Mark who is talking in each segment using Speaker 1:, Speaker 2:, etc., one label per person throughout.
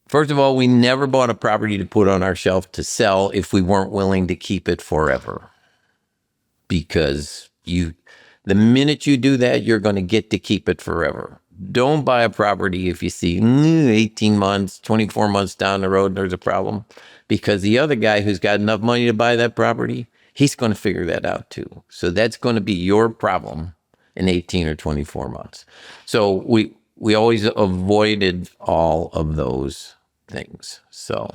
Speaker 1: First of all, we never bought a property to put on our shelf to sell if we weren't willing to keep it forever. Because the minute you do that, you're going to get to keep it forever. Don't buy a property if you see 18 months, 24 months down the road, there's a problem. Because the other guy who's got enough money to buy that property, he's going to figure that out too. So that's going to be your problem in 18 or 24 months. So we always avoided all of those things. So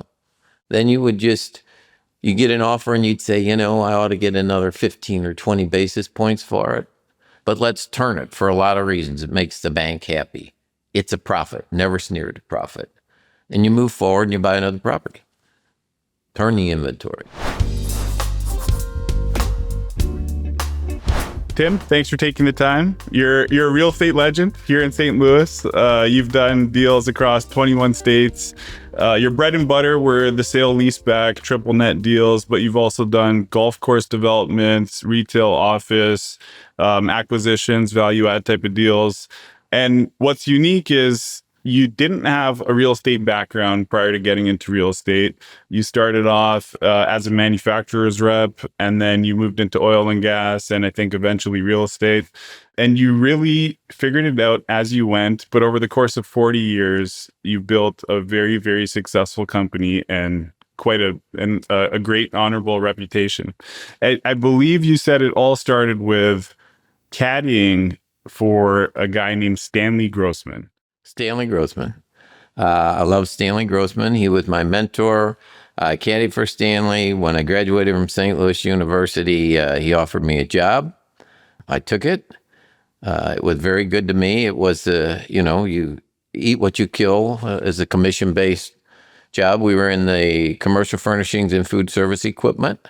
Speaker 1: then you get an offer and you'd say, I ought to get another 15 or 20 basis points for it. But let's turn it for a lot of reasons. It makes the bank happy. It's a profit, never sneered at profit. And you move forward and you buy another property. Turn the inventory.
Speaker 2: Tim, thanks for taking the time. You're a real estate legend here in St. Louis. You've done deals across 21 states. Your bread and butter were the sale-leaseback, triple net deals, but you've also done golf course developments, retail office, acquisitions, value add type of deals. And what's unique is you didn't have a real estate background prior to getting into real estate. You started off as a manufacturer's rep, and then you moved into oil and gas, and I think eventually real estate. And you really figured it out as you went. But over the course of 40 years, you built a very, very successful company and quite a great honorable reputation. I believe you said it all started with caddying for a guy named Stanley Grossman.
Speaker 1: Stanley Grossman. I love Stanley Grossman. He was my mentor. I caddied for Stanley. When I graduated from St. Louis University, he offered me a job. I took it. It was very good to me. It was, you eat what you kill as a commission-based job. We were in the commercial furnishings and food service equipment.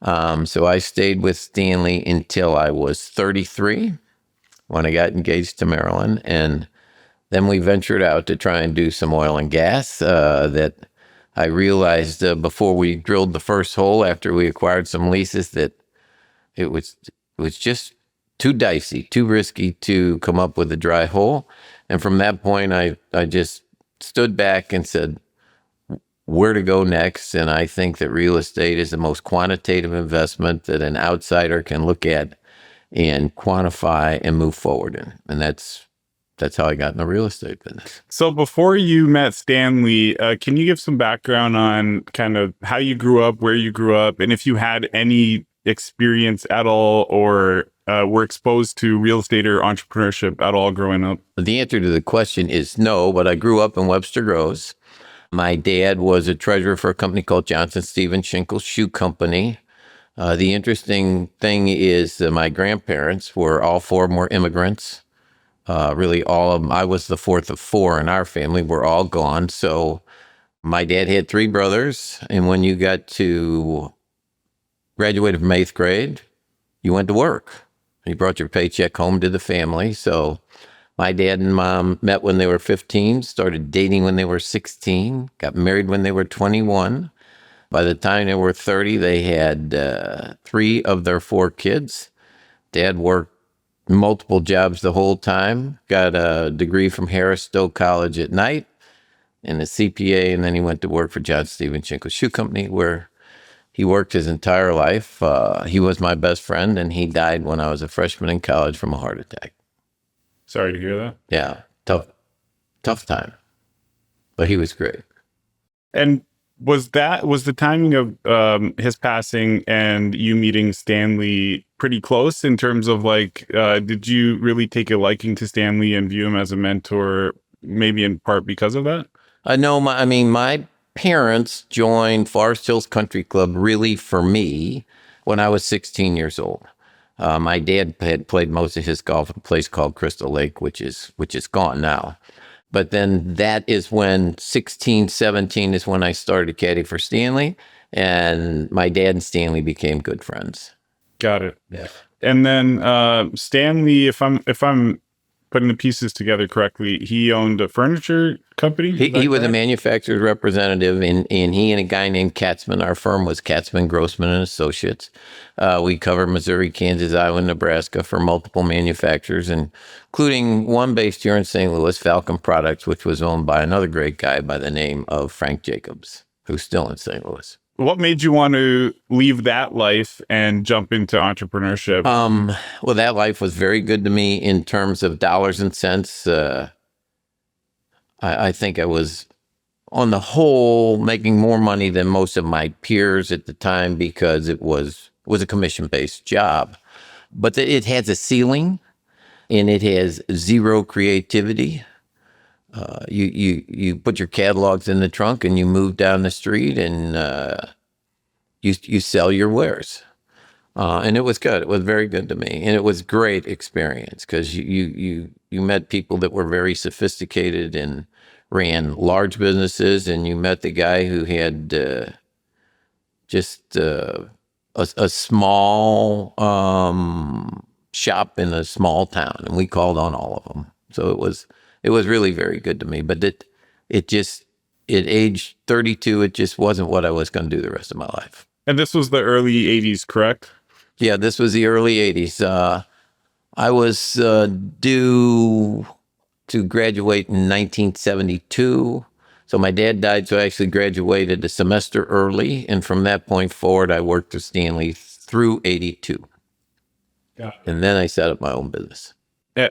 Speaker 1: So I stayed with Stanley until I was 33 when I got engaged to Marilyn. And then we ventured out to try and do some oil and gas that I realized before we drilled the first hole after we acquired some leases that it was just too dicey, too risky to come up with a dry hole. And from that point, I just stood back and said, where to go next? And I think that real estate is the most quantitative investment that an outsider can look at and quantify and move forward in. And that's how I got in the real estate business.
Speaker 2: So before you met Stanley, can you give some background on kind of how you grew up, where you grew up, and if you had any experience at all or were exposed to real estate or entrepreneurship at all growing up?
Speaker 1: The answer to the question is no, but I grew up in Webster Groves. My dad was a treasurer for a company called Johnson Stephen Shinkle Shoe Company. The interesting thing is my grandparents were all four of them were immigrants. Really all of them. I was the fourth of four in our family. We're all gone. So my dad had three brothers. And when you got to graduate from 8th grade, you went to work. You brought your paycheck home to the family. So my dad and mom met when they were 15, started dating when they were 16, got married when they were 21. By the time they were 30, they had 3 of their 4 kids. Dad worked multiple jobs the whole time, got a degree from Harris Stowe College at night and a CPA, and then he went to work for John Stephen Shinkle Shoe Company, where he worked his entire life. He was my best friend, and he died when I was a freshman in college from a heart attack.
Speaker 2: Sorry to hear that.
Speaker 1: Yeah, tough time, but he was great.
Speaker 2: And was the timing of his passing and you meeting Stanley pretty close in terms of did you really take a liking to Stanley and view him as a mentor, maybe in part because of that?
Speaker 1: No, my parents joined Forest Hills Country Club really for me when I was 16 years old. My dad had played most of his golf at a place called Crystal Lake, which is gone now. But then that is when 16, 17 is when I started caddying for Stanley, and my dad and Stanley became good friends.
Speaker 2: Got it.
Speaker 1: Yeah.
Speaker 2: And then Stanley, if I'm putting the pieces together correctly, he owned a furniture company? Is that
Speaker 1: He was a
Speaker 2: correct?
Speaker 1: manufacturer's representative, and he and a guy named Katzman, our firm was Katzman, Grossman and Associates. We covered Missouri, Kansas, Iowa, Nebraska for multiple manufacturers, including one based here in St. Louis, Falcon Products, which was owned by another great guy by the name of Frank Jacobs, who's still in St. Louis.
Speaker 2: What made you want to leave that life and jump into entrepreneurship?
Speaker 1: Well, that life was very good to me in terms of dollars and cents. I think I was, on the whole, making more money than most of my peers at the time because it was a commission-based job. But it has a ceiling, and it has zero creativity. You put your catalogs in the trunk and you move down the street and you sell your wares. And it was good. It was very good to me, and it was great experience because you met people that were very sophisticated and ran large businesses, and you met the guy who had just a small shop in a small town, and we called on all of them. So it was really very good to me. But at age 32, it just wasn't what I was going to do the rest of my life.
Speaker 2: And this was the early 80s, correct?
Speaker 1: Yeah, this was the early 80s. I was due to graduate in 1972. So my dad died, so I actually graduated a semester early. And from that point forward, I worked for Stanley through 82.
Speaker 2: Yeah.
Speaker 1: And then I set up my own business.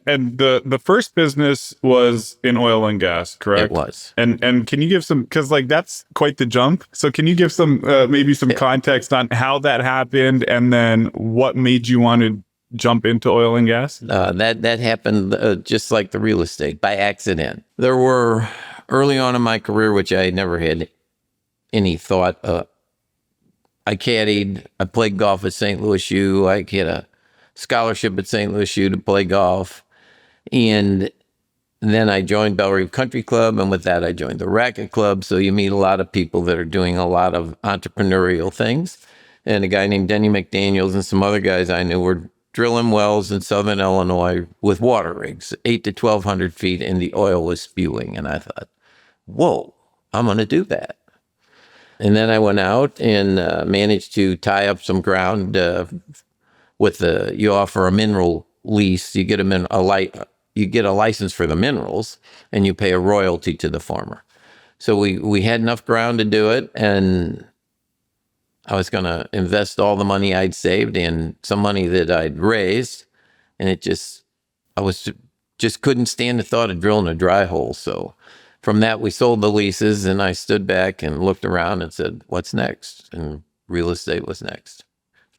Speaker 2: And the first business was in oil and gas, correct?
Speaker 1: It was.
Speaker 2: And can you give some, because like that's quite the jump. So can you give some maybe some context on how that happened, and then what made you want to jump into oil and gas?
Speaker 1: That happened just like the real estate, by accident. There were, early on in my career, which I never had any thought, I caddied, I played golf at St. Louis U. I had a scholarship at St. Louis U to play golf. And then I joined Bellerive Country Club, and with that I joined the Racket Club. So you meet a lot of people that are doing a lot of entrepreneurial things. And a guy named Denny McDaniels and some other guys I knew were drilling wells in southern Illinois with water rigs, 8 to 1,200 feet, and the oil was spewing. And I thought, whoa, I'm going to do that. And then I went out and managed to tie up some ground with you offer a mineral lease. You get you get a license for the minerals, and you pay a royalty to the farmer. So we had enough ground to do it, and I was going to invest all the money I'd saved and some money that I'd raised, and I just couldn't stand the thought of drilling a dry hole. So from that, we sold the leases, and I stood back and looked around and said, "What's next?" And real estate was next.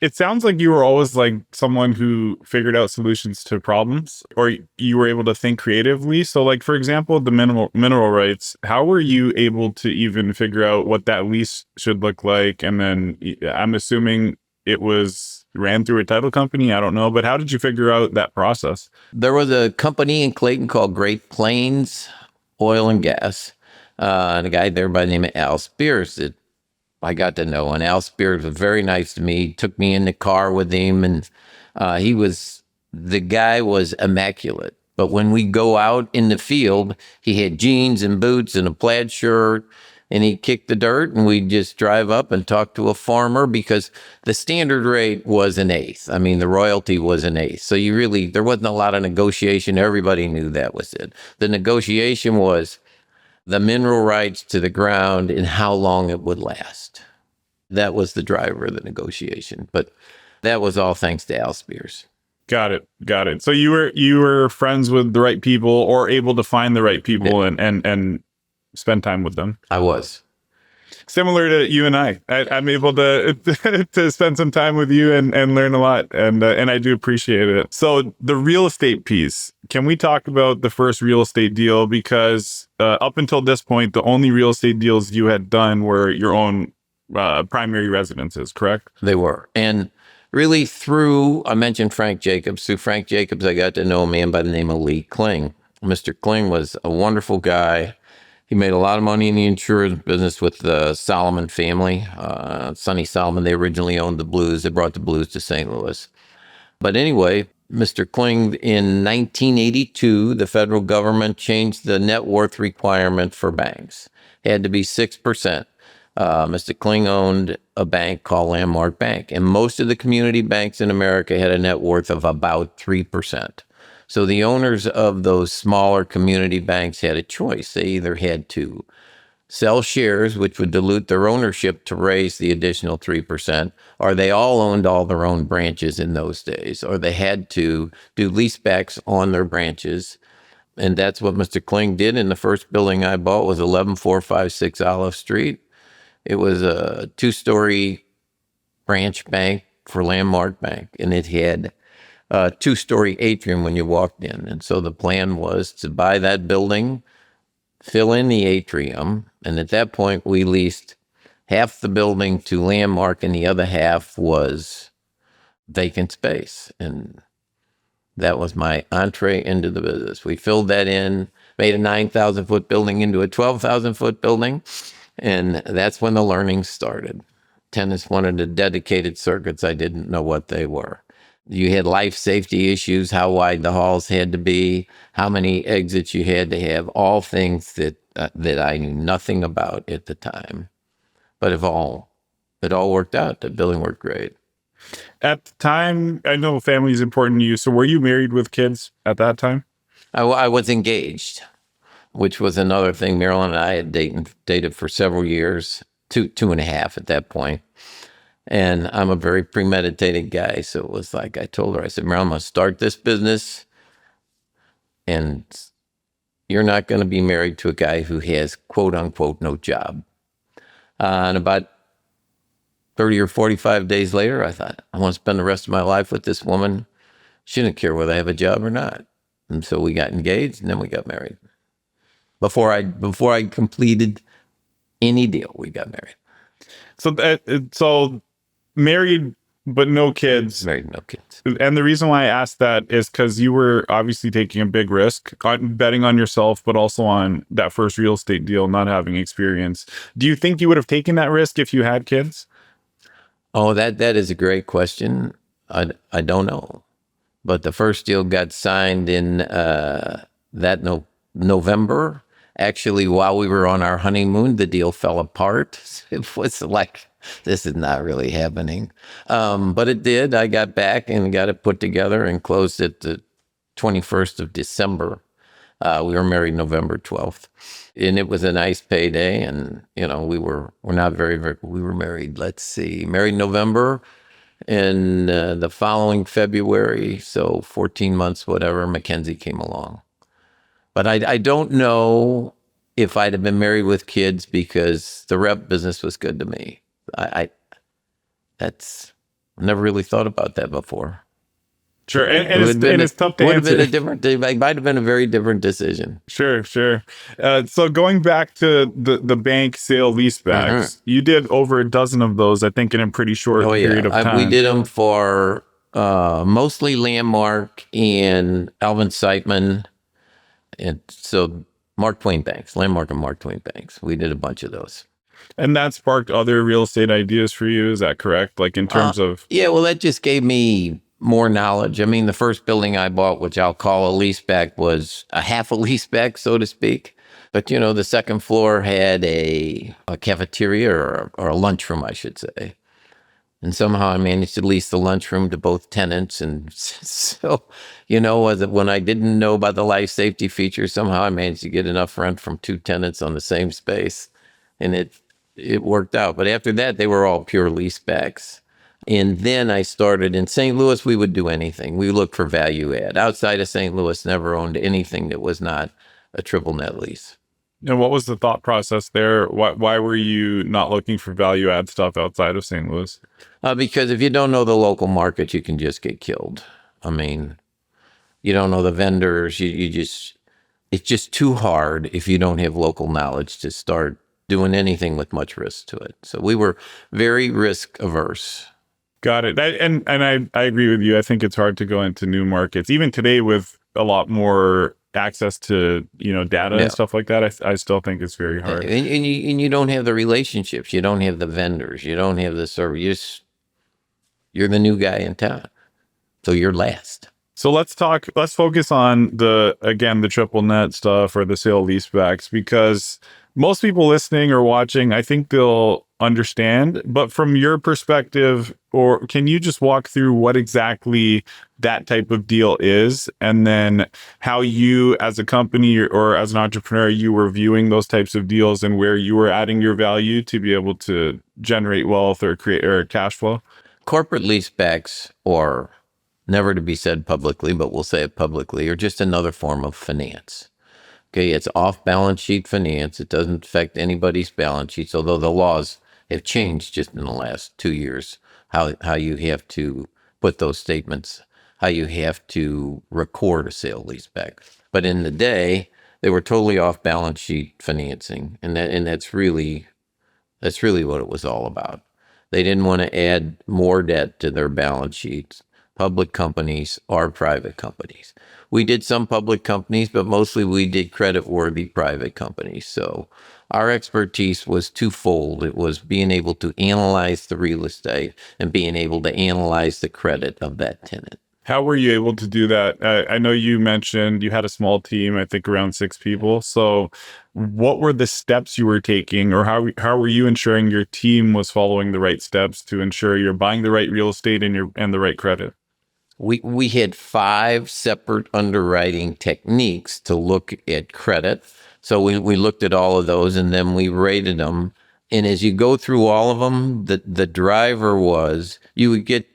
Speaker 2: It sounds like you were always like someone who figured out solutions to problems, or you were able to think creatively. So like, for example, the mineral rights, how were you able to even figure out what that lease should look like? And then I'm assuming it was ran through a title company. I don't know, but how did you figure out that process?
Speaker 1: There was a company in Clayton called Great Plains Oil and Gas, and a guy there by the name of Al Spears that I got to know. And Al Spears was very nice to me. He took me in the car with him, and the guy was immaculate. But when we go out in the field, he had jeans and boots and a plaid shirt, and he kicked the dirt, and we'd just drive up and talk to a farmer because the standard rate was 1/8. I mean, the royalty was 1/8. So there wasn't a lot of negotiation. Everybody knew that was it. The negotiation was the mineral rights to the ground and how long it would last. That was the driver of the negotiation. But that was all thanks to Al Spears.
Speaker 2: Got it. So you were friends with the right people, or able to find the right people and spend time with them.
Speaker 1: I was.
Speaker 2: Similar to you and I'm able to to spend some time with you and learn a lot, and I do appreciate it. So the real estate piece, can we talk about the first real estate deal? Because up until this point, the only real estate deals you had done were your own primary residences, correct?
Speaker 1: They were. And really I mentioned Frank Jacobs. Through Frank Jacobs, I got to know a man by the name of Lee Kling. Mr. Kling was a wonderful guy. He made a lot of money in the insurance business with the Solomon family. Sonny Solomon, they originally owned the Blues. They brought the Blues to St. Louis. But anyway, Mr. Kling, in 1982, the federal government changed the net worth requirement for banks. It had to be 6%. Mr. Kling owned a bank called Landmark Bank, and most of the community banks in America had a net worth of about 3%. So the owners of those smaller community banks had a choice. They either had to sell shares, which would dilute their ownership to raise the additional 3%, or they all owned all their own branches in those days, or they had to do leasebacks on their branches. And that's what Mr. Kling did. In the first building I bought was 11456 Olive Street. It was a 2-story branch bank for Landmark Bank, and it had a 2-story atrium when you walked in. And so the plan was to buy that building, fill in the atrium, and at that point we leased half the building to Landmark and the other half was vacant space. And that was my entree into the business. We filled that in, made a 9,000 foot building into a 12,000 foot building, and that's when the learning started. Tenants wanted the dedicated circuits. I didn't know what they were. You had life safety issues, how wide the halls had to be, how many exits you had to have, all things that I knew nothing about at the time. But it all worked out. The building worked great.
Speaker 2: At the time, I know family is important to you. So were you married with kids at that time?
Speaker 1: I was engaged, which was another thing. Marilyn and I had dated for several years, two and a half at that point. And I'm a very premeditated guy. So it was like, I told her, I said, Marilyn, I'm going to start this business. And you're not going to be married to a guy who has, quote unquote, no job. And about 30 or 45 days later, I thought, I want to spend the rest of my life with this woman. She didn't care whether I have a job or not. And so we got engaged and then we got married. Before I completed any deal, we got married.
Speaker 2: So married, but no kids.
Speaker 1: Married, no kids.
Speaker 2: And the reason why I asked that is because you were obviously taking a big risk, betting on yourself, but also on that first real estate deal, not having experience. Do you think you would have taken that risk if you had kids?
Speaker 1: Oh, that is a great question. I don't know. But the first deal got signed in November. Actually, while we were on our honeymoon, the deal fell apart. It was like, this is not really happening. But it did. I got back and got it put together and closed it the 21st of December. We were married November 12th. And it was a nice payday. And, we're not very, we were married, married November. And the following February, so 14 months, whatever, Mackenzie came along. But I don't know if I'd have been married with kids because the rep business was good to me. I never really thought about that before.
Speaker 2: Sure, and it's tough to answer.
Speaker 1: It might have been a very different decision.
Speaker 2: Sure. So going back to the bank sale-leasebacks, you did over a dozen of those, I think, in a pretty short period of time.
Speaker 1: We did them for mostly Landmark and Alvin Siteman. And so Mark Twain Banks, Landmark and Mark Twain Banks. We did a bunch of those.
Speaker 2: And that sparked other real estate ideas for you, is that correct? Like in terms of...
Speaker 1: Yeah, well, that just gave me more knowledge. I mean, the first building I bought, which I'll call a leaseback, was a half a leaseback, so to speak. But, the second floor had a cafeteria or a lunchroom, I should say. And somehow I managed to lease the lunchroom to both tenants. And so, when I didn't know about the life safety features, somehow I managed to get enough rent from 2 tenants on the same space. And it worked out. But after that, they were all pure leasebacks. And then I started in St. Louis. We would do anything. We looked for value add. Outside of St. Louis, never owned anything that was not a triple net lease.
Speaker 2: And what was the thought process there? Why were you not looking for value add stuff outside of St. Louis?
Speaker 1: Because if you don't know the local market, you can just get killed. I mean, you don't know the vendors. It's just too hard if you don't have local knowledge to start doing anything with much risk to it. So we were very risk averse.
Speaker 2: Got it. And I agree with you. I think it's hard to go into new markets. Even today with a lot more access to, data and stuff like that, I still think it's very hard.
Speaker 1: And you don't have the relationships. You don't have the vendors. You don't have the service. You're the new guy in town. So you're last.
Speaker 2: So let's focus on the triple net stuff or the sale leasebacks, because most people listening or watching, I think they'll understand. But from your perspective, or can you just walk through what exactly that type of deal is, and then how you as a company or as an entrepreneur, you were viewing those types of deals and where you were adding your value to be able to generate wealth or create or cash flow?
Speaker 1: Corporate leasebacks, or never to be said publicly, but we'll say it publicly, are just another form of finance. Okay, it's off balance sheet finance. It doesn't affect anybody's balance sheets, although the laws have changed just in the last 2 years, how you have to put those statements, how you have to record a sale leaseback. But in the day, they were totally off balance sheet financing, and that's really what it was all about. They didn't want to add more debt to their balance sheets, public companies or private companies. We did some public companies, but mostly we did credit-worthy private companies. So our expertise was twofold. It was being able to analyze the real estate and being able to analyze the credit of that tenant.
Speaker 2: How were you able to do that? I know you mentioned you had a small team, I think around 6 people. So what were the steps you were taking, or how were you ensuring your team was following the right steps to ensure you're buying the right real estate and the right credit?
Speaker 1: We had 5 separate underwriting techniques to look at credit. So we looked at all of those and then we rated them. And as you go through all of them, the driver was you would get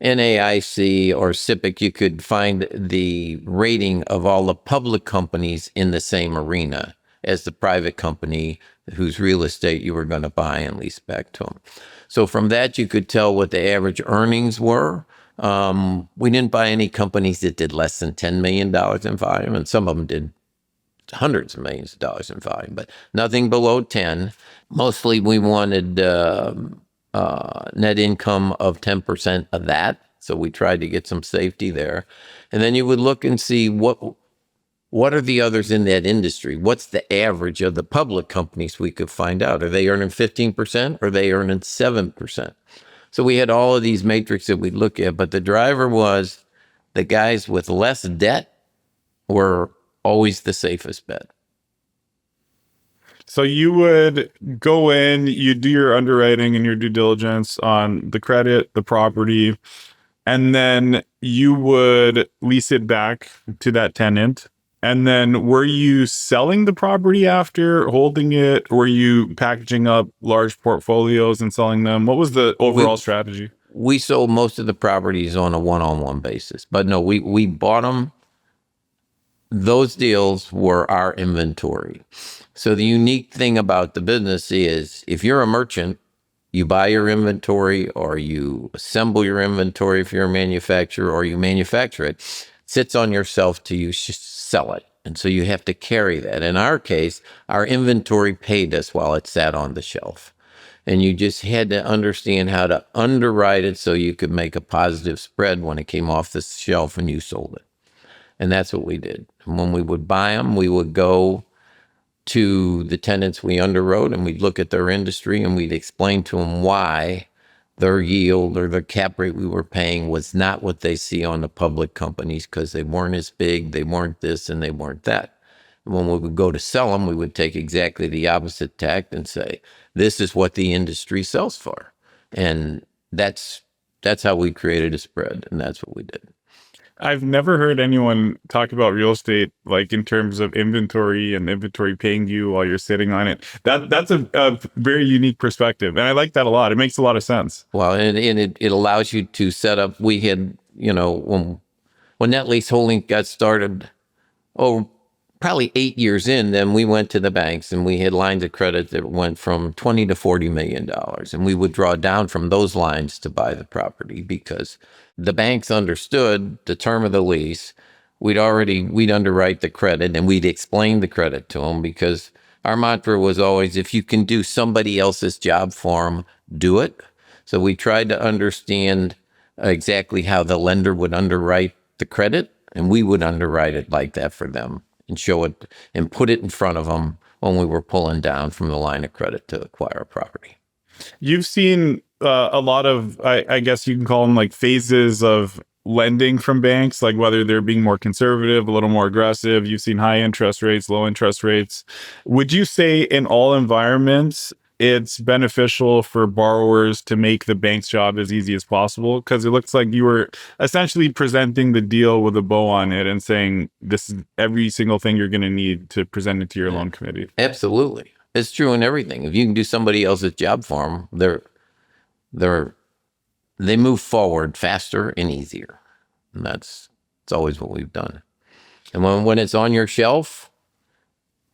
Speaker 1: NAIC or SIPC, you could find the rating of all the public companies in the same arena as the private company whose real estate you were going to buy and lease back to them. So from that, you could tell what the average earnings were. We didn't buy any companies that did less than $10 million in volume, and some of them did hundreds of millions of dollars in volume, but nothing below 10. Mostly we wanted net income of 10% of that. So we tried to get some safety there. And then you would look and see what are the others in that industry? What's the average of the public companies we could find out? Are they earning 15% or are they earning 7%? So we had all of these matrices that we'd look at, but the driver was the guys with less debt were always the safest bet.
Speaker 2: So you would go in, you do your underwriting and your due diligence on the credit, the property, and then you would lease it back to that tenant. And then were you selling the property after, holding it? Were you packaging up large portfolios and selling them? What was the overall strategy?
Speaker 1: We sold most of the properties on a one-on-one basis, but no, we bought them. Those deals were our inventory. So the unique thing about the business is if you're a merchant, you buy your inventory or you assemble your inventory if you're a manufacturer, or you manufacture it. It sits on your shelf till you sell it. And so you have to carry that. In our case, our inventory paid us while it sat on the shelf. And you just had to understand how to underwrite it so you could make a positive spread when it came off the shelf and you sold it. And that's what we did. And when we would buy them, we would go to the tenants we underwrote and we'd look at their industry and we'd explain to them why their yield or their cap rate we were paying was not what they see on the public companies, because they weren't as big, they weren't this, and they weren't that. And when we would go to sell them, we would take exactly the opposite tact and say, this is what the industry sells for. And that's how we created a spread, and that's what we did.
Speaker 2: I've never heard anyone talk about real estate like in terms of inventory and inventory paying you while you're sitting on it. That's a very unique perspective, and I like that a lot. It makes a lot of sense.
Speaker 1: Well, and it allows you to set up. We had, when Net Lease Holding got started, probably 8 years in, then we went to the banks and we had lines of credit that went from $20 to $40 million. And we would draw down from those lines to buy the property because the banks understood the term of the lease. We'd underwrite the credit and we'd explain the credit to them, because our mantra was always, if you can do somebody else's job for them, do it. So we tried to understand exactly how the lender would underwrite the credit, and we would underwrite it like that for them and show it and put it in front of them when we were pulling down from the line of credit to acquire a property.
Speaker 2: You've seen a lot of, I guess you can call them like phases of lending from banks, like whether they're being more conservative, a little more aggressive. You've seen high interest rates, low interest rates. Would you say in all environments, it's beneficial for borrowers to make the bank's job as easy as possible? Because it looks like you were essentially presenting the deal with a bow on it and saying, this is every single thing you're going to need to present it to your loan committee.
Speaker 1: Absolutely. It's true in everything. If you can do somebody else's job for them, they move forward faster and easier. And it's always what we've done. And when it's on your shelf,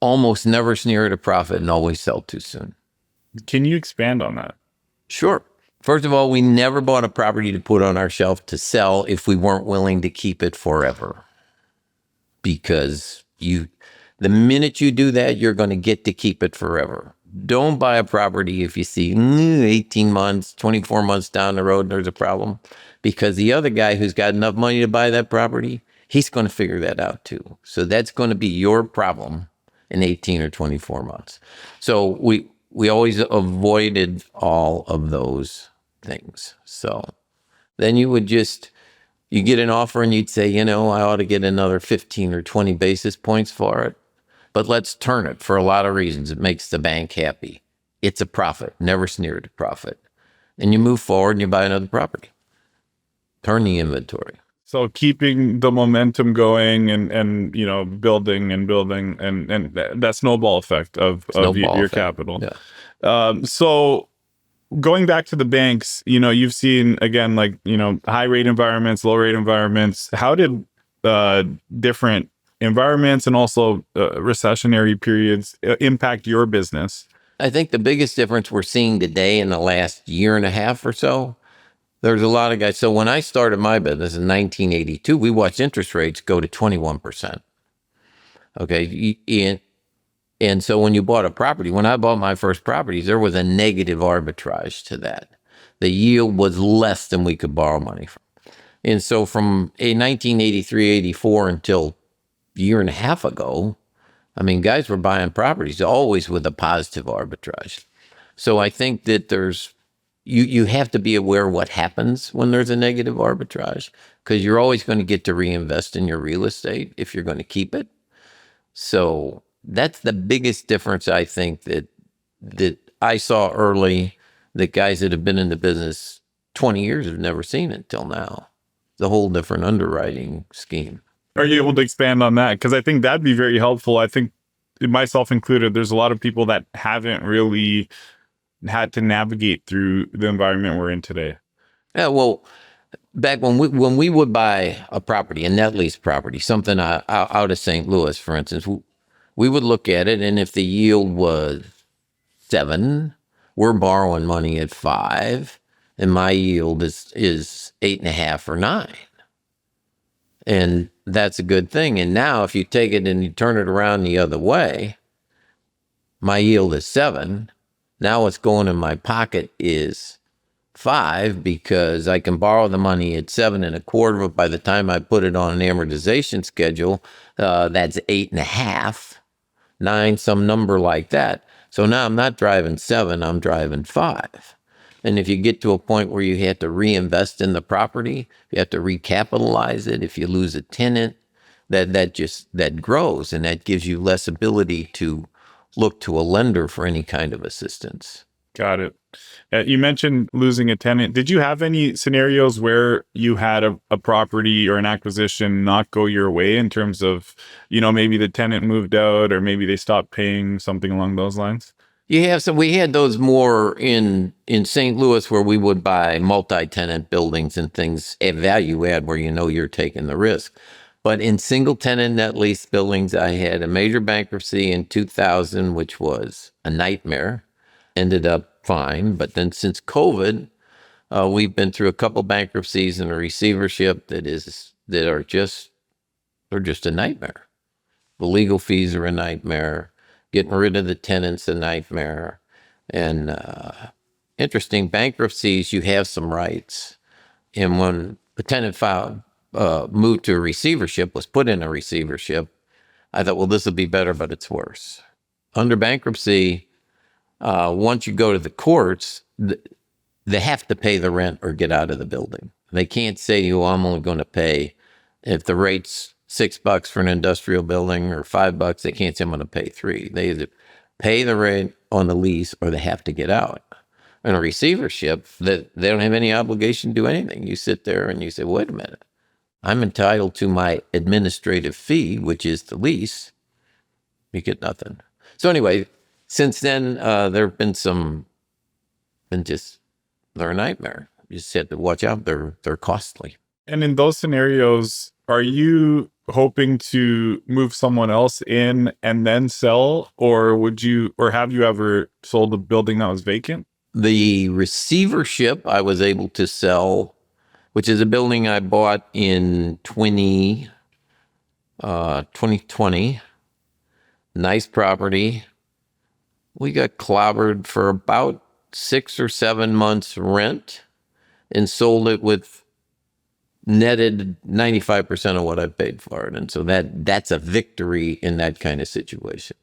Speaker 1: almost never sneer at a profit and always sell too soon.
Speaker 2: Can you expand on that?
Speaker 1: Sure. First of all, we never bought a property to put on our shelf to sell if we weren't willing to keep it forever. Because the minute you do that, you're going to get to keep it forever. Don't buy a property if you see 18 months, 24 months down the road, there's a problem. Because the other guy who's got enough money to buy that property, he's going to figure that out too. So that's going to be your problem in 18 or 24 months. So we always avoided all of those things. So then you get an offer and you'd say, I ought to get another 15 or 20 basis points for it. But let's turn it for a lot of reasons. It makes the bank happy. It's a profit. Never sneer at a profit. And you move forward and you buy another property. Turn the inventory.
Speaker 2: So keeping the momentum going and building and building and that snowball effect of your capital.
Speaker 1: Yeah.
Speaker 2: So going back to the banks, you've seen again, high rate environments, low rate environments. How did different environments and also recessionary periods impact your business?
Speaker 1: I think the biggest difference we're seeing today in the last year and a half or so, there's a lot of guys. So when I started my business in 1982, we watched interest rates go to 21%. Okay. And so when you bought a property, when I bought my first properties, there was a negative arbitrage to that. The yield was less than we could borrow money from. And so from 1983, 84 until a year and a half ago, guys were buying properties always with a positive arbitrage. So I think that you have to be aware of what happens when there's a negative arbitrage, because you're always going to get to reinvest in your real estate if you're going to keep it. So that's the biggest difference, I think, that I saw early, that guys that have been in the business 20 years have never seen it till now. It's a whole different underwriting scheme.
Speaker 2: Are you able to expand on that? Because I think that'd be very helpful. I think, myself included, there's a lot of people that haven't really had to navigate through the environment we're in today.
Speaker 1: Yeah, well, back when we would buy a property, a net lease property, something out of St. Louis, for instance, we would look at it, and if the yield was 7, we're borrowing money at 5, and my yield is 8.5 or 9. And that's a good thing. And now if you take it and you turn it around the other way, my yield is 7. Now what's going in my pocket is 5, because I can borrow the money at 7.25, but by the time I put it on an amortization schedule, that's 8.5, 9, some number like that. So now I'm not driving 7, I'm driving 5. And if you get to a point where you have to reinvest in the property, you have to recapitalize it, if you lose a tenant, that grows, and that gives you less ability to look to a lender for any kind of assistance.
Speaker 2: Got it. You mentioned losing a tenant. Did you have any scenarios where you had a property or an acquisition not go your way in terms of, maybe the tenant moved out or maybe they stopped paying, something along those lines?
Speaker 1: We had those more in St. Louis, where we would buy multi-tenant buildings and things at value add, where you're taking the risk. But in single tenant net lease buildings, I had a major bankruptcy in 2000, which was a nightmare. Ended up fine. But then since COVID, we've been through a couple bankruptcies and a receivership that are just a nightmare. The legal fees are a nightmare. Getting rid of the tenants a nightmare. And interesting, bankruptcies, you have some rights. And when the tenant moved to a receivership, was put in a receivership, I thought, well, this will be better, but it's worse. Under bankruptcy, once you go to the courts, they have to pay the rent or get out of the building. They can't say to you, well, I'm only going to pay, if the rate's $6 for an industrial building or $5, they can't say I'm going to pay $3. They either pay the rate on the lease or they have to get out. In a receivership, that they don't have any obligation to do anything. You sit there and you say, wait a minute, I'm entitled to my administrative fee, which is the lease. You get nothing. So anyway, since then, there have been they're a nightmare. You just have to watch out. They're costly.
Speaker 2: And in those scenarios, are you hoping to move someone else in and then sell, or have you ever sold a building that was vacant?
Speaker 1: The receivership I was able to sell, which is a building I bought in 2020. Nice property. We got clobbered for about 6 or 7 months rent and sold it with netted 95% of what I paid for it. And so that's a victory in that kind of situation.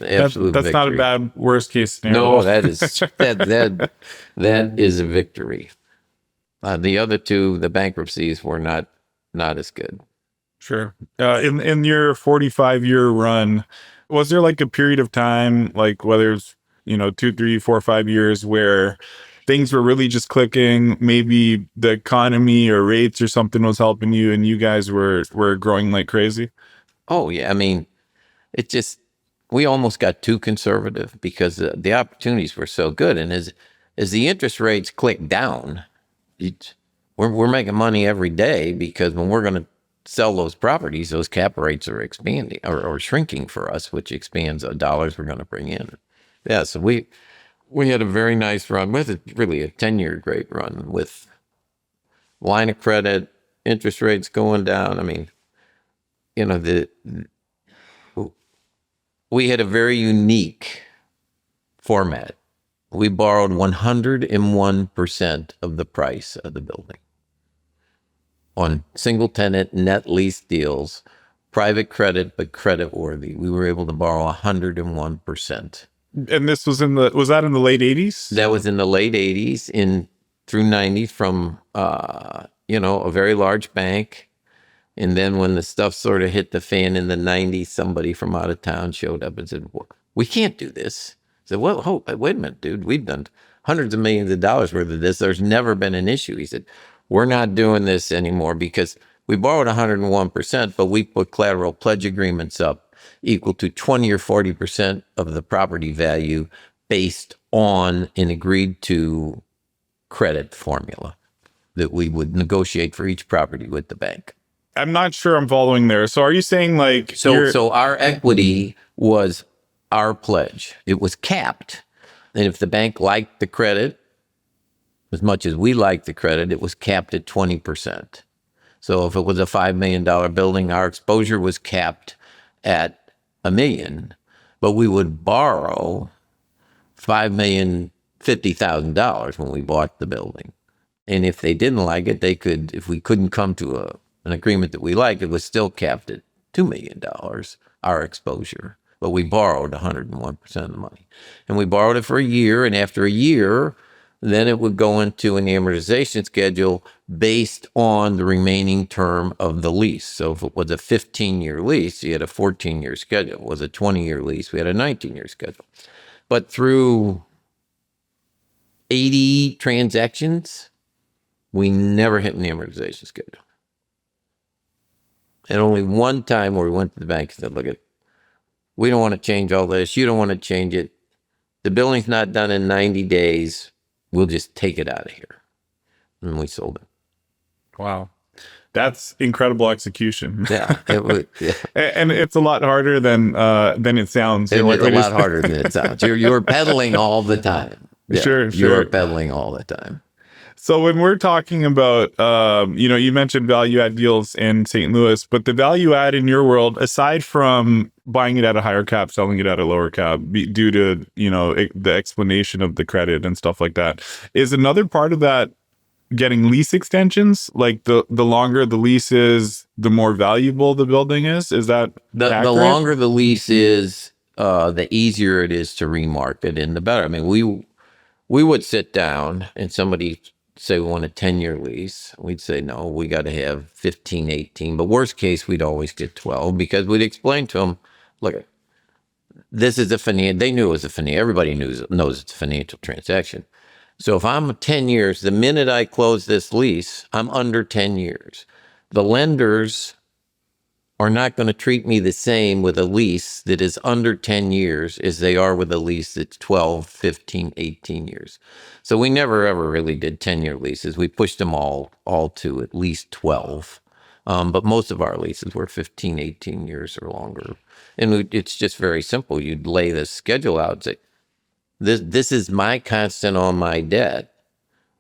Speaker 1: Absolute
Speaker 2: That's
Speaker 1: victory.
Speaker 2: not a bad worst case scenario.
Speaker 1: No, that is a victory. The other two, the bankruptcies, were not as good.
Speaker 2: Sure. In your 45-year run, was there like a period of time, like whether it's 2, 3, 4, 5 years, where things were really just clicking? Maybe the economy or rates or something was helping you, and you guys were growing like crazy.
Speaker 1: Oh yeah, I mean, we almost got too conservative because the opportunities were so good, and as the interest rates click down, we're making money every day, because when we're going to sell those properties, those cap rates are expanding or shrinking for us, which expands the dollars we're going to bring in. Yeah, so we had a very nice run with it, really a 10-year great run with line of credit, interest rates going down. I mean, we had a very unique format. We borrowed 101% of the price of the building on single tenant net lease deals, private credit, but credit worthy. We were able to borrow 101%.
Speaker 2: And this was was that in the late 80s?
Speaker 1: That was in the late 80s through 90s from, a very large bank. And then when the stuff sort of hit the fan in the 90s, somebody from out of town showed up and said, well, we can't do this. I said, well, wait a minute, dude. We've done hundreds of millions of dollars worth of this. There's never been an issue. He said, we're not doing this anymore because we borrowed 101%, but we put collateral pledge agreements up equal to 20 or 40% of the property value based on an agreed to credit formula that we would negotiate for each property with the bank.
Speaker 2: I'm not sure I'm following there. So are you saying like...
Speaker 1: So our equity was our pledge. It was capped. And if the bank liked the credit, as much as we liked the credit, it was capped at 20%. So if it was a $5 million building, our exposure was capped at $1 million, but we would borrow $5,050,000 when we bought the building. And if they didn't like it, if we couldn't come to an agreement that we liked, it was still capped at $2 million, our exposure. But we borrowed 101% of the money. And we borrowed it for a year, and after a year, then it would go into an amortization schedule based on the remaining term of the lease. So if it was a 15-year lease, you had a 14-year schedule. If it was a 20-year lease, we had a 19-year schedule. But through 80 transactions, we never hit an amortization schedule. And only one time where we went to the bank and said, look, we don't want to change all this. You don't want to change it. The building's not done in 90 days. We'll just take it out of here. And we sold it.
Speaker 2: Wow. That's incredible execution.
Speaker 1: Yeah. It was, yeah.
Speaker 2: And it's a lot harder than it sounds.
Speaker 1: It was a lot harder than it sounds. You're pedaling all the time. Yeah,
Speaker 2: Sure.
Speaker 1: You're pedaling all the time.
Speaker 2: So when we're talking about, you mentioned value add deals in St. Louis, but the value add in your world, aside from buying it at a higher cap, selling it at a lower cap, due to, the explanation of the credit and stuff like that, is another part of that getting lease extensions? Like the longer the lease is, the more valuable the building is? Is that
Speaker 1: the longer the lease is, the easier it is to remarket and the better. I mean, we would sit down and somebody say we want a 10-year lease, we'd say, no, we got to have 15, 18. But worst case, we'd always get 12 because we'd explain to them, look, this is a financial, they knew it was a financial, everybody knows it's a financial transaction. So if I'm 10 years, the minute I close this lease, I'm under 10 years. The lenders are not going to treat me the same with a lease that is under 10 years as they are with a lease that's 12, 15, 18 years. So we never ever really did 10-year leases. We pushed them all to at least 12. But most of our leases were 15, 18 years or longer. And it's just very simple. You'd lay the schedule out and say, this is my constant on my debt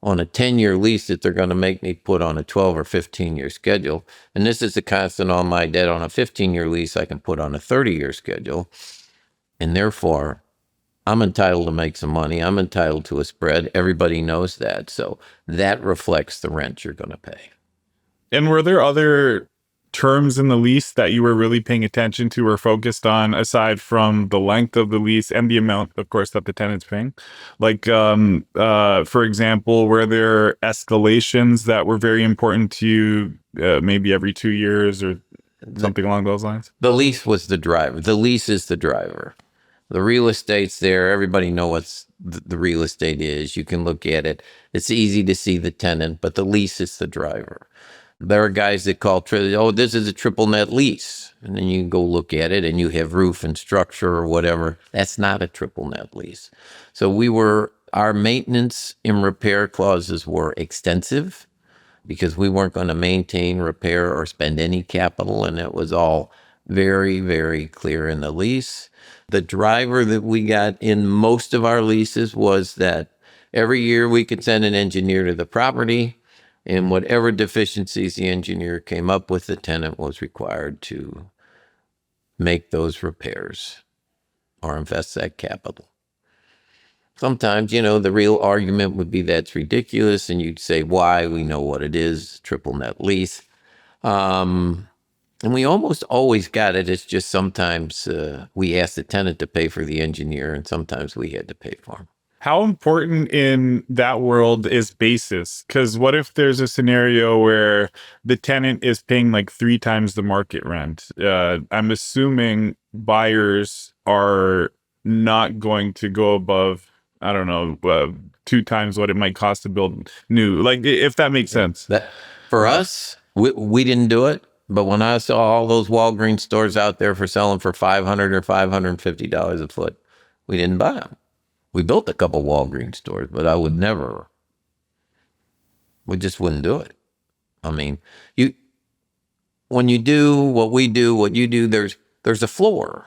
Speaker 1: on a 10-year lease that they're going to make me put on a 12 or 15-year schedule. And this is the constant on my debt on a 15-year lease I can put on a 30-year schedule. And therefore, I'm entitled to make some money. I'm entitled to a spread. Everybody knows that. So that reflects the rent you're going to pay.
Speaker 2: And were there other terms in the lease that you were really paying attention to or focused on aside from the length of the lease and the amount, of course, that the tenant's paying? Like, for example, were there escalations that were very important to you, maybe every 2 years or something along those lines?
Speaker 1: The lease was the driver. The lease is the driver. The real estate's there. Everybody knows what the real estate is. You can look at it. It's easy to see the tenant, but the lease is the driver. There are guys that call, this is a triple net lease. And then you go look at it and you have roof and structure or whatever. That's not a triple net lease. So our maintenance and repair clauses were extensive because we weren't going to maintain, repair, or spend any capital. And it was all very, very clear in the lease. The driver that we got in most of our leases was that every year we could send an engineer to the property. And whatever deficiencies the engineer came up with, the tenant was required to make those repairs or invest that capital. Sometimes, the real argument would be that's ridiculous. And you'd say, why? We know what it is, triple net lease. And we almost always got it. It's just sometimes we asked the tenant to pay for the engineer and sometimes we had to pay for him.
Speaker 2: How important in that world is basis? Because what if there's a scenario where the tenant is paying like 3 times the market rent? I'm assuming buyers are not going to go above, I don't know, 2 times what it might cost to build new. Like, if that makes sense.
Speaker 1: For us, we didn't do it. But when I saw all those Walgreens stores out there for selling for $500 or $550 a foot, we didn't buy them. We built a couple Walgreens stores, but we just wouldn't do it. I mean, when you do what we do, what you do, there's a floor.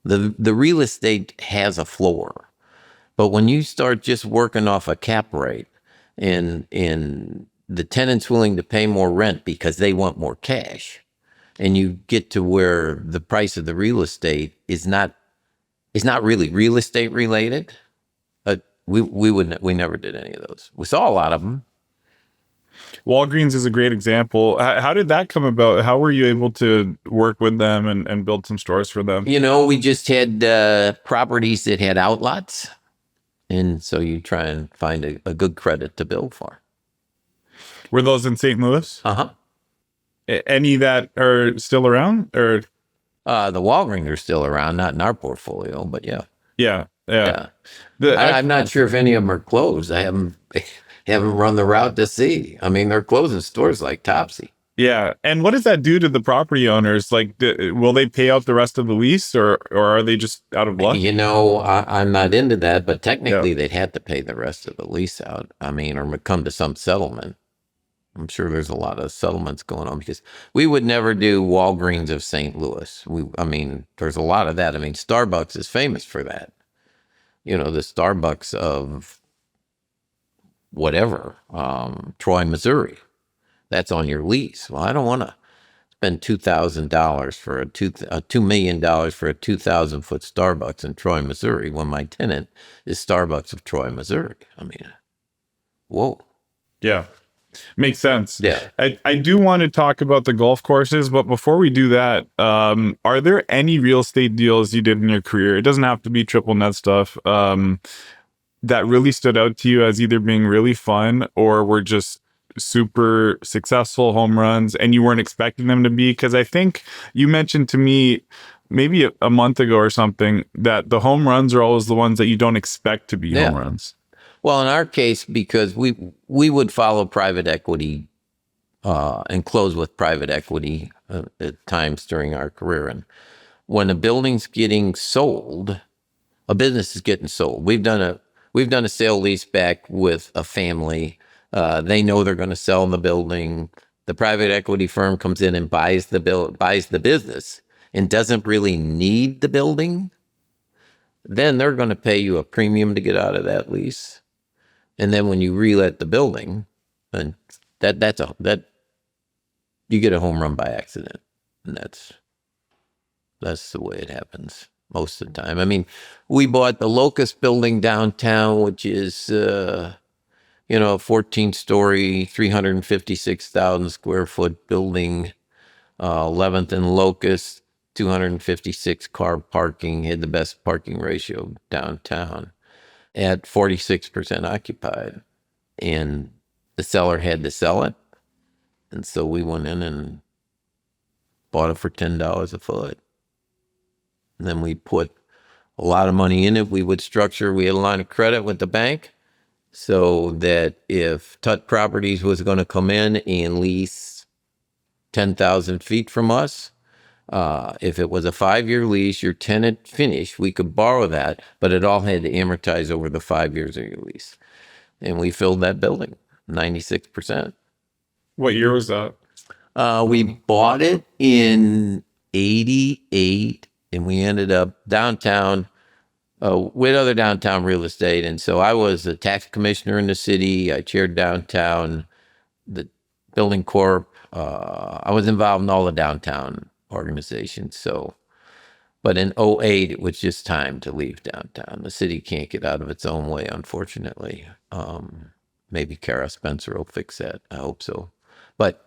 Speaker 1: The real estate has a floor. But when you start just working off a cap rate and the tenant's willing to pay more rent because they want more cash, and you get to where the price of the real estate is not really real estate related, we never did any of those. We saw a lot of them.
Speaker 2: Walgreens is a great example. How did that come about? How were you able to work with them and build some stores for them?
Speaker 1: We just had properties that had outlots. And so you try and find a good credit to build for.
Speaker 2: Were those in St. Louis?
Speaker 1: Uh-huh.
Speaker 2: Any that are still around? Or
Speaker 1: the Walgreens are still around, not in our portfolio, but yeah.
Speaker 2: Yeah.
Speaker 1: I'm not sure if any of them are closed. I haven't run the route to see. I mean, they're closing stores like Topsy.
Speaker 2: Yeah. And what does that do to the property owners? Like, will they pay out the rest of the lease or are they just out of luck?
Speaker 1: I'm not into that, but technically they'd have to pay the rest of the lease out. I mean, or come to some settlement. I'm sure there's a lot of settlements going on because we would never do Walgreens of St. Louis. There's a lot of that. I mean, Starbucks is famous for that. The Starbucks of whatever, Troy, Missouri. That's on your lease. Well, I don't want to spend $2,000 for $2 million for a 2,000 foot Starbucks in Troy, Missouri, when my tenant is Starbucks of Troy, Missouri. I mean, whoa.
Speaker 2: Yeah. Makes sense.
Speaker 1: Yeah.
Speaker 2: I do want to talk about the golf courses, but before we do that, are there any real estate deals you did in your career? It doesn't have to be triple net stuff. that really stood out to you as either being really fun or were just super successful home runs and you weren't expecting them to be? Because I think you mentioned to me maybe a month ago or something that the home runs are always the ones that you don't expect to be home
Speaker 1: Yeah.
Speaker 2: runs.
Speaker 1: Well, in our case, because we would follow private equity and close with private equity at times during our career. And when a building's getting sold, a business is getting sold. We've done a sale lease back with a family. They know they're going to sell the building. The private equity firm comes in and buys the business and doesn't really need the building. Then they're going to pay you a premium to get out of that lease. And then when you relet the building, and that you get a home run by accident, and that's the way it happens most of the time. I mean, we bought the Locust building downtown, which is 14-story, 356,000 square foot building, 11th and Locust, 256 car parking, had the best parking ratio downtown at 46% occupied, and the seller had to sell it, and so we went in and bought it for $10 a foot. And then we put a lot of money in it. We had a line of credit with the bank so that if T.U.T Properties was going to come in and lease 10,000 feet from us, if it was a 5-year lease, your tenant finished, we could borrow that, but it all had to amortize over the 5 years of your lease. And we filled that building, 96%.
Speaker 2: What year was that?
Speaker 1: We bought it in 88, and we ended up downtown with other downtown real estate. And so I was a tax commissioner in the city. I chaired downtown, the building corp. I was involved in all the downtown organizations. So, but in '08, it was just time to leave downtown. The city can't get out of its own way, unfortunately. Maybe Kara Spencer will fix that. I hope so. But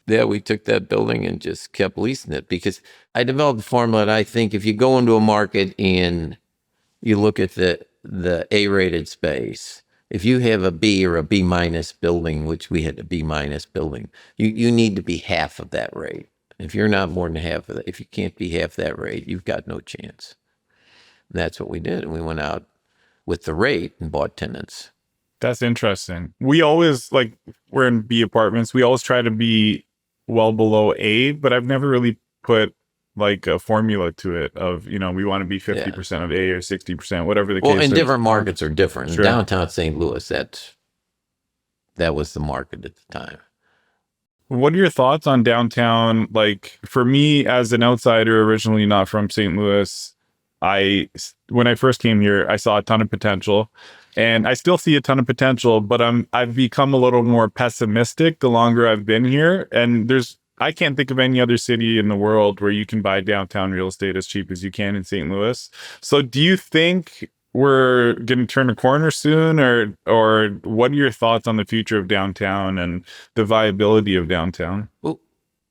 Speaker 1: yeah, we took that building and just kept leasing it because I developed a formula that I think if you go into a market and you look at the A-rated space, if you have a B or a B minus building, which we had a B minus building, you need to be half of that rate. If you're not more than half of that, if you can't be half that rate, you've got no chance. And that's what we did. And we went out with the rate and bought tenants.
Speaker 2: That's interesting. We always we're in B apartments. We always try to be well below A, but I've never really put like a formula to it of, we want to be 50% of A or 60%, whatever the case is.
Speaker 1: Well, and different markets are different.
Speaker 2: Sure.
Speaker 1: Downtown St. Louis, that was the market at the time.
Speaker 2: What are your thoughts on downtown? Like for me as an outsider, originally not from St. Louis, when I first came here, I saw a ton of potential. And I still see a ton of potential, but I've become a little more pessimistic the longer I've been here. And I can't think of any other city in the world where you can buy downtown real estate as cheap as you can in St. Louis. So do you think we're going to turn a corner soon, or what are your thoughts on the future of downtown and the viability of downtown?
Speaker 1: Well,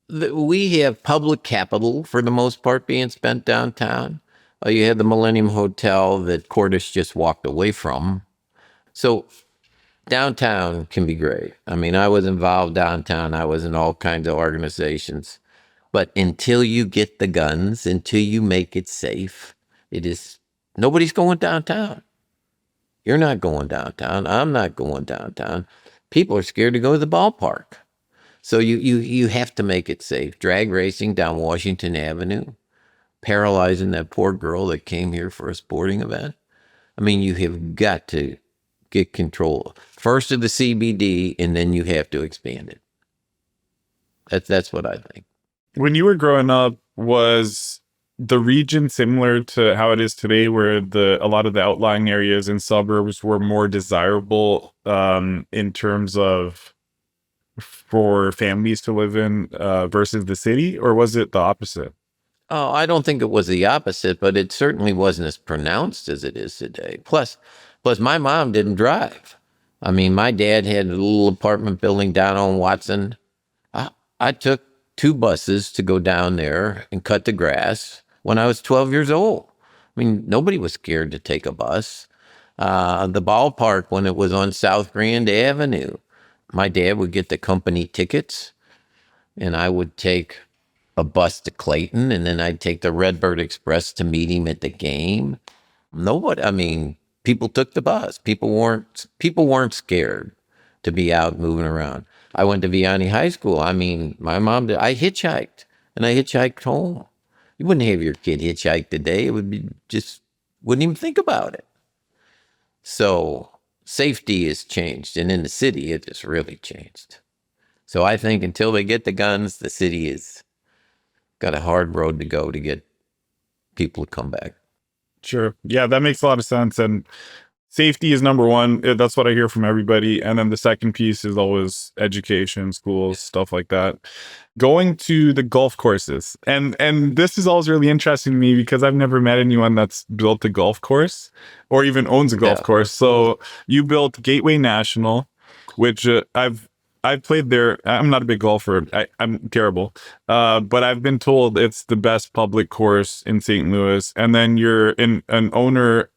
Speaker 1: we have public capital for the most part being spent downtown. You had the Millennium Hotel that Cordish just walked away from. So downtown can be great. I mean, I was involved downtown. I was in all kinds of organizations. But until you get the guns, until you make it safe, nobody's going downtown. You're not going downtown. I'm not going downtown. People are scared to go to the ballpark. So you have to make it safe. Drag racing down Washington Avenue, paralyzing that poor girl that came here for a sporting event. I mean, you have got to get control first of the CBD, and then you have to expand it. That's what I think.
Speaker 2: When you were growing up, was the region similar to how it is today, where a lot of the outlying areas and suburbs were more desirable in terms of for families to live in versus the city, or was it the opposite?
Speaker 1: Oh, I don't think it was the opposite, but it certainly wasn't as pronounced as it is today. Plus my mom didn't drive. I mean, my dad had a little apartment building down on Watson. I took 2 buses to go down there and cut the grass when I was 12 years old. I mean, nobody was scared to take a bus. The ballpark, when it was on South Grand Avenue, my dad would get the company tickets, and I would take a bus to Clayton, and then I'd take the Redbird Express to meet him at the game. Nobody, I mean, people took the bus. People weren't scared to be out moving around. I went to Vianney High School. I mean, my mom did. I hitchhiked, and I hitchhiked home. You wouldn't have your kid hitchhike today. It would be just wouldn't even think about it. So safety has changed, and in the city, it just really changed. So I think until they get the guns, the city has got a hard road to go to get people to come back.
Speaker 2: Sure. Yeah, that makes a lot of sense. And safety is number one. That's what I hear from everybody. And then the second piece is always education, schools, stuff like that. Going to the golf courses. And this is always really interesting to me because I've never met anyone that's built a golf course or even owns a golf course. So you built Gateway National, which I've played there. I'm not a big golfer. I'm terrible. But I've been told it's the best public course in St. Louis. And then you're the owner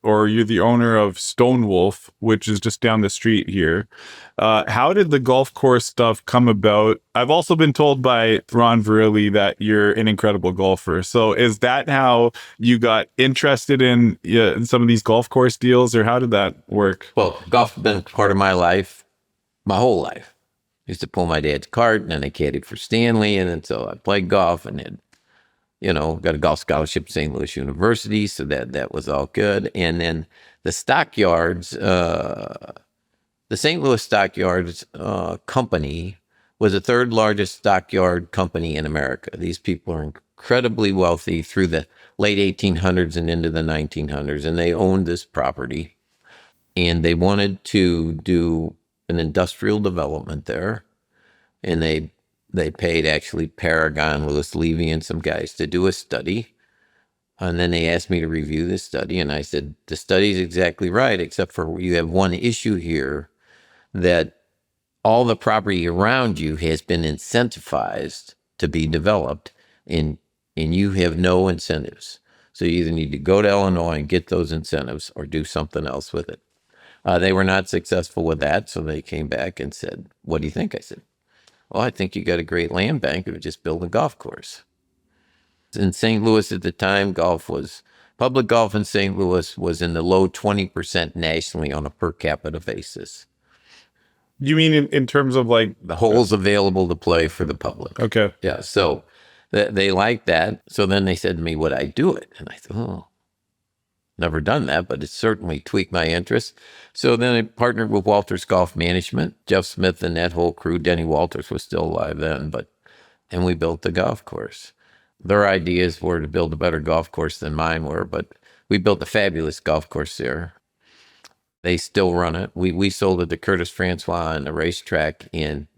Speaker 2: of Stonewolf, which is just down the street here. How did the golf course stuff come about? I've also been told by Ron Verrilli that you're an incredible golfer. So is that how you got interested in some of these golf course deals, or how did that work?
Speaker 1: Well, golf has been part of my life, my whole life. I used to pull my dad's cart, and then I caddied for Stanley, and then so I played golf, and then, got a golf scholarship at St. Louis University, so that was all good. And then the stockyards, the St. Louis Stockyards company was the third largest stockyard company in America. These people are incredibly wealthy through the late 1800s and into the 1900s, and they owned this property, and they wanted to do an industrial development there, and they paid actually Paragon, Lewis Levy, and some guys to do a study, and then they asked me to review the study, and I said the study's exactly right, except for you have one issue here, that all the property around you has been incentivized to be developed, and you have no incentives. So you either need to go to Illinois and get those incentives or do something else with it. They were not successful with that, so they came back and said, "What do you think?" I said, "Well, I think you got a great land bank. If you just build a golf course." In St. Louis at the time, public golf in St. Louis was in the low 20% nationally on a per capita basis.
Speaker 2: You mean in terms of like
Speaker 1: The holes available to play for the public.
Speaker 2: Okay.
Speaker 1: Yeah, so they liked that. So then they said to me, would I do it? And I thought, oh, never done that, but it certainly tweaked my interest. So then I partnered with Walters Golf Management, Jeff Smith and that whole crew. Denny Walters was still alive then, and we built the golf course. Their ideas were to build a better golf course than mine were, but we built a fabulous golf course there. They still run it. We sold it to Curtis Francois on the racetrack in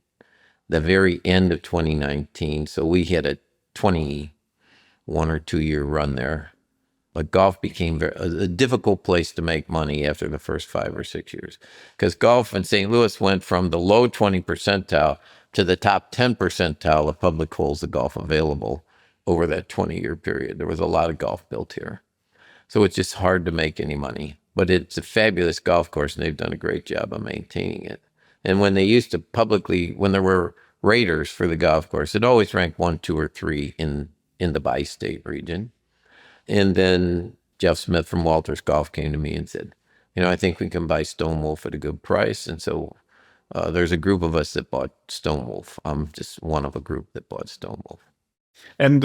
Speaker 1: the very end of 2019. So we had a 21 or 2 year run there. But golf became a difficult place to make money after the first 5 or 6 years, because golf in St. Louis went from the low 20 percentile to the top 10 percentile of public holes of golf available over that 20-year period. There was a lot of golf built here. So it's just hard to make any money. But it's a fabulous golf course, and they've done a great job of maintaining it. And when they used to when there were raters for the golf course, it always ranked 1, 2, or 3 in the bi-state region. And then Jeff Smith from Walters Golf came to me and said, I think we can buy Stonewolf at a good price. And so there's a group of us that bought Stonewolf. I'm just one of a group that bought Stonewolf.
Speaker 2: And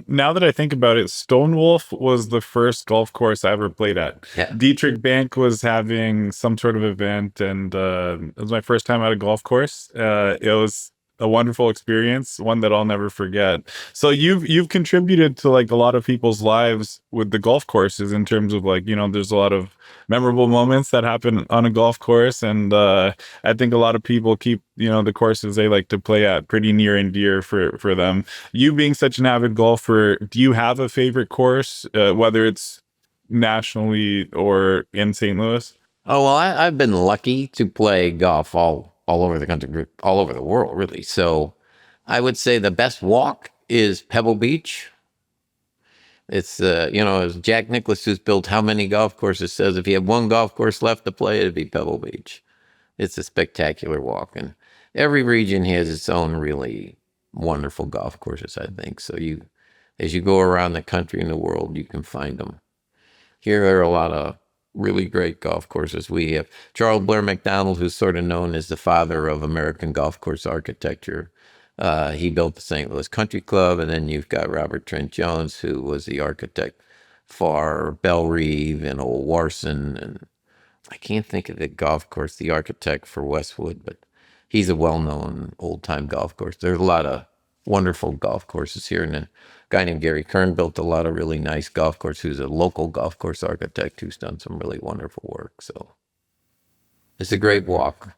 Speaker 2: now that I think about it, Stonewolf was the first golf course I ever played at.
Speaker 1: Yeah.
Speaker 2: Dietrich Bank was having some sort of event, and it was my first time at a golf course. It was a wonderful experience, one that I'll never forget. So you've contributed to like a lot of people's lives with the golf courses in terms of like, there's a lot of memorable moments that happen on a golf course. And I think a lot of people keep, the courses they like to play at pretty near and dear for them. You being such an avid golfer, do you have a favorite course, whether it's nationally or in St. Louis?
Speaker 1: Oh, well, I've been lucky to play golf all over the country, all over the world, really. So I would say the best walk is Pebble Beach. It's, as Jack Nicklaus, who's built how many golf courses, says if you have one golf course left to play, it'd be Pebble Beach. It's a spectacular walk. And every region has its own really wonderful golf courses, I think. So as you go around the country and the world, you can find them. Here are a lot of really great golf courses. We have Charles Blair McDonald, who's sort of known as the father of American golf course architecture. He built the St. Louis Country Club, and then you've got Robert Trent Jones, who was the architect for Belle Reve and Old Warson, and I can't think of the golf course, the architect for Westwood, but he's a well-known old-time golf course. There's a lot of wonderful golf courses here, and a guy named Gary Kern built a lot of really nice golf course, who's a local golf course architect who's done some really wonderful work. So it's a great walk.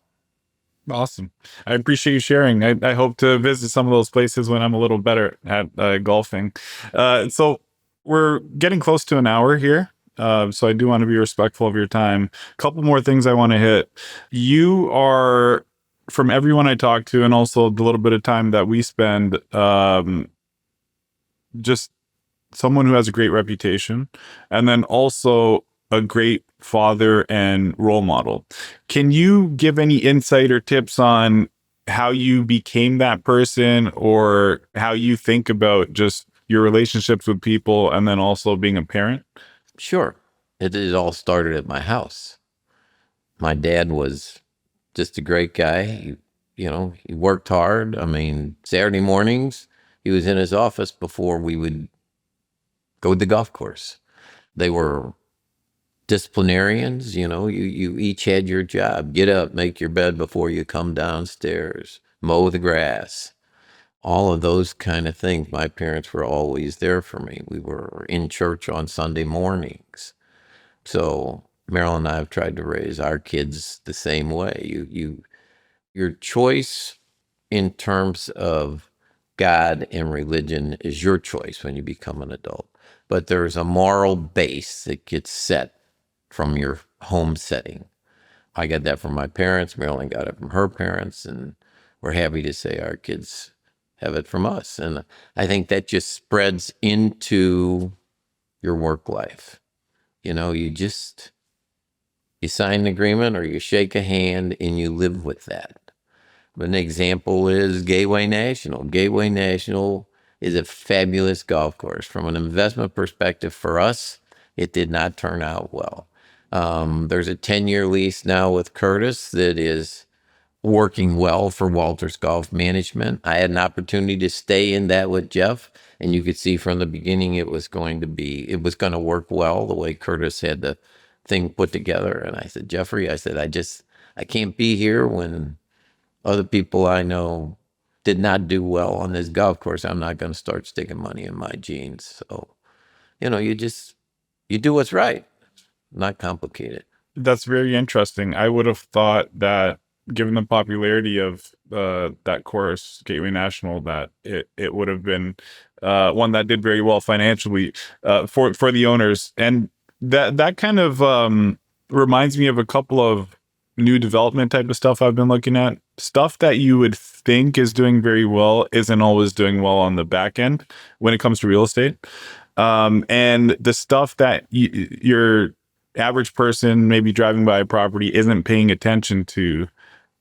Speaker 2: Awesome. I appreciate you sharing. I hope to visit some of those places when I'm a little better at golfing. So we're getting close to an hour here. So I do want to be respectful of your time. A couple more things I want to hit. You are, from everyone I talk to, and also the little bit of time that we spend, just someone who has a great reputation, and then also a great father and role model. Can you give any insight or tips on how you became that person, or how you think about just your relationships with people, and then also being a parent?
Speaker 1: Sure. It all started at my house. My dad was just a great guy. He worked hard. I mean, Saturday mornings, he was in his office before we would go to the golf course. They were disciplinarians. You each had your job. Get up, make your bed before you come downstairs, mow the grass, all of those kind of things. My parents were always there for me. We were in church on Sunday mornings. So Marilyn and I have tried to raise our kids the same way. Your choice in terms of God and religion is your choice when you become an adult. But there's a moral base that gets set from your home setting. I got that from my parents. Marilyn got it from her parents. And we're happy to say our kids have it from us. And I think that just spreads into your work life. You sign an agreement or you shake a hand and you live with that. An example is Gateway National. Gateway National is a fabulous golf course. From an investment perspective for us, it did not turn out well. There's a 10-year lease now with Curtis that is working well for Walters Golf Management. I had an opportunity to stay in that with Jeff, and you could see from the beginning it was going to work well the way Curtis had the thing put together. And I said, Jeffrey, I can't be here when other people I know did not do well on this golf course. I'm not going to start sticking money in my jeans. So, you do what's right, not complicated.
Speaker 2: That's very interesting. I would have thought that, given the popularity of that course, Gateway National, that it would have been one that did very well financially for the owners. And that kind of reminds me of a couple of new development type of stuff I've been looking at. Stuff that you would think is doing very well isn't always doing well on the back end when it comes to real estate. And the stuff that your average person maybe driving by a property isn't paying attention to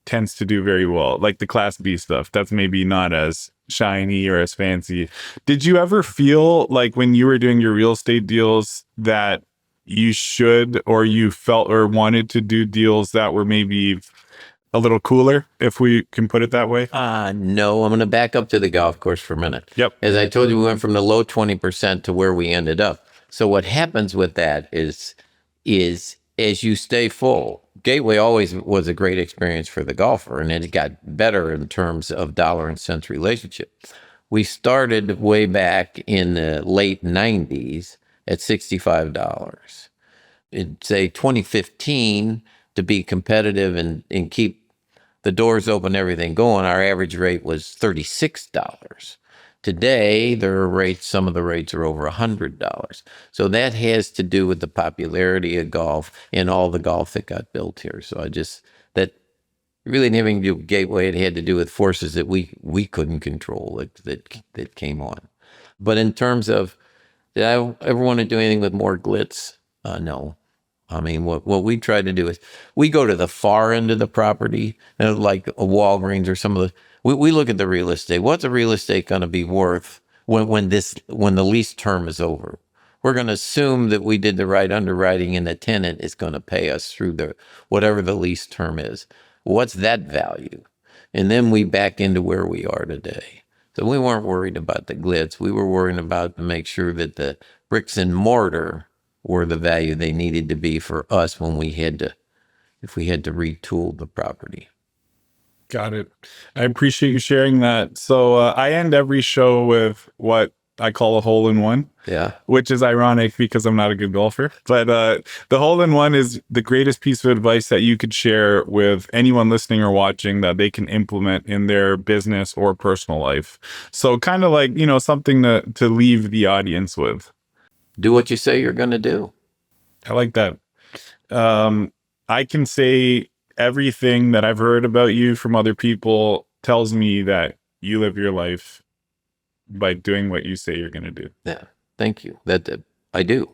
Speaker 2: tends to do very well, like the Class B stuff. That's maybe not as shiny or as fancy. Did you ever feel like when you were doing your real estate deals that you should, or you felt or wanted to do deals that were maybe a little cooler, if we can put it that way?
Speaker 1: No, I'm going to back up to the golf course for a minute.
Speaker 2: Yep.
Speaker 1: As I told you, we went from the low 20% to where we ended up. So what happens with that is as you stay full, Gateway always was a great experience for the golfer, and it got better in terms of dollar and cents relationship. We started way back in the late 90s at $65. It'd say 2015, to be competitive and keep the doors open, everything going, our average rate was $36. Today, some of the rates are over $100. So that has to do with the popularity of golf and all the golf that got built here. So that really didn't have anything to do with Gateway. It had to do with forces that we couldn't control that came on. But in terms of Did I ever want to do anything with more glitz? No. I mean, what we try to do is we go to the far end of the property, like a Walgreens or some of the. We look at the real estate. What's the real estate going to be worth when the lease term is over? We're going to assume that we did the right underwriting and the tenant is going to pay us through the whatever the lease term is. What's that value? And then we back into where we are today. So we weren't worried about the glitz. We were worrying about to make sure that the bricks and mortar were the value they needed to be for us when if we had to retool the property.
Speaker 2: Got it. I appreciate you sharing that. So I end every show with what I call a hole in one.
Speaker 1: Yeah.
Speaker 2: Which is ironic because I'm not a good golfer. But the hole in one is the greatest piece of advice that you could share with anyone listening or watching that they can implement in their business or personal life. So kind of like, something to leave the audience with.
Speaker 1: Do what you say you're going to do.
Speaker 2: I like that. I can say everything that I've heard about you from other people tells me that you live your life by doing what you say you're going to do.
Speaker 1: Yeah. Thank you. That I do.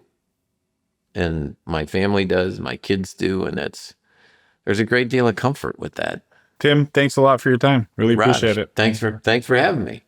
Speaker 1: And my family does, my kids do. And there's a great deal of comfort with that.
Speaker 2: Tim, thanks a lot for your time. Really
Speaker 1: Raj,
Speaker 2: appreciate it.
Speaker 1: Thanks for having me.